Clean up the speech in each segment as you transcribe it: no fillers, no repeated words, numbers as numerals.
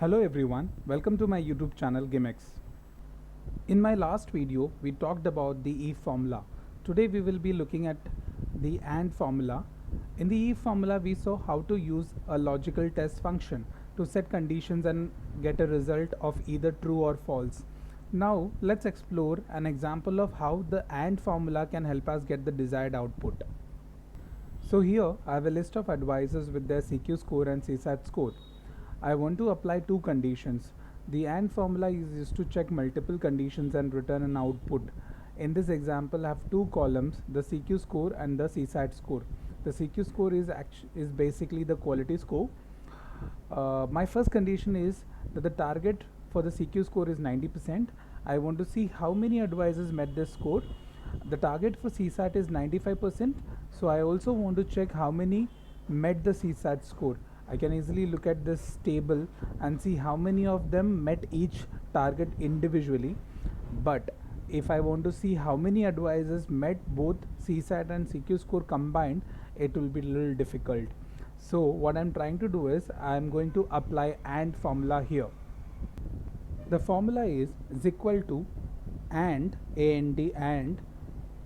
Hello everyone, welcome to my YouTube channel Gimmicks. In my last video, we talked about the if formula. Today we will be looking at the AND formula. In the if formula, we saw how to use a logical test function to set conditions and get a result of either true or false. Now let's explore an example of how the AND formula can help us get the desired output. So here I have a list of advisors with their CQ score and CSAT score. I want to apply two conditions. The AND formula is used to check multiple conditions and return an output. In this example, I have two columns, the CQ score and the CSAT score. The CQ score is basically the quality score. My first condition is that the target for the CQ score is 90%. I want to see how many advisors met this score. The target for CSAT is 95%. So I also want to check how many met the CSAT score. I can easily look at this table and see how many of them met each target individually. But if I want to see how many advisors met both CSAT and CQ score combined, it will be a little difficult. So what I'm trying to do is I'm going to apply AND formula here. The formula is equal to AND, AND, AND,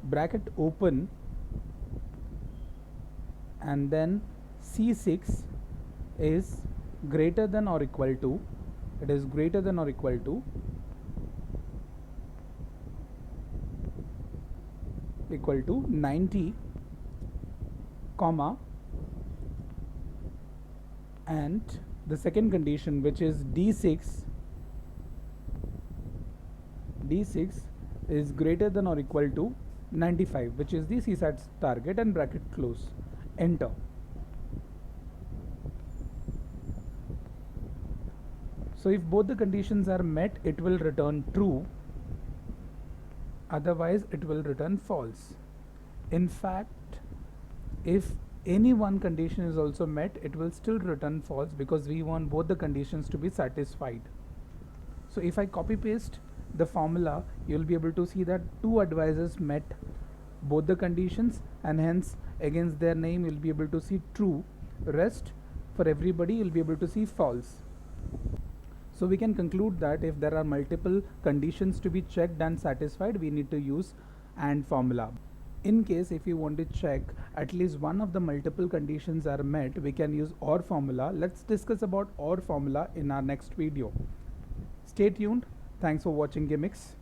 bracket open, and then C6 is greater than or equal to, it is greater than or equal to equal to 90 comma, and the second condition, which is D6 is greater than or equal to 95, which is the CSAT target, and bracket close, enter. So if both the conditions are met, it will return true, otherwise it will return false. In fact, if any one condition is also met, it will still return false because we want both the conditions to be satisfied. So if I copy paste the formula, you will be able to see that two advisors met both the conditions, and hence against their name you will be able to see true. Rest for everybody you will be able to see false. So we can conclude that if there are multiple conditions to be checked and satisfied, we need to use AND formula. In case if you want to check at least one of the multiple conditions are met, we can use OR formula. Let's discuss about OR formula in our next video. Stay tuned. Thanks for watching Gimmicks.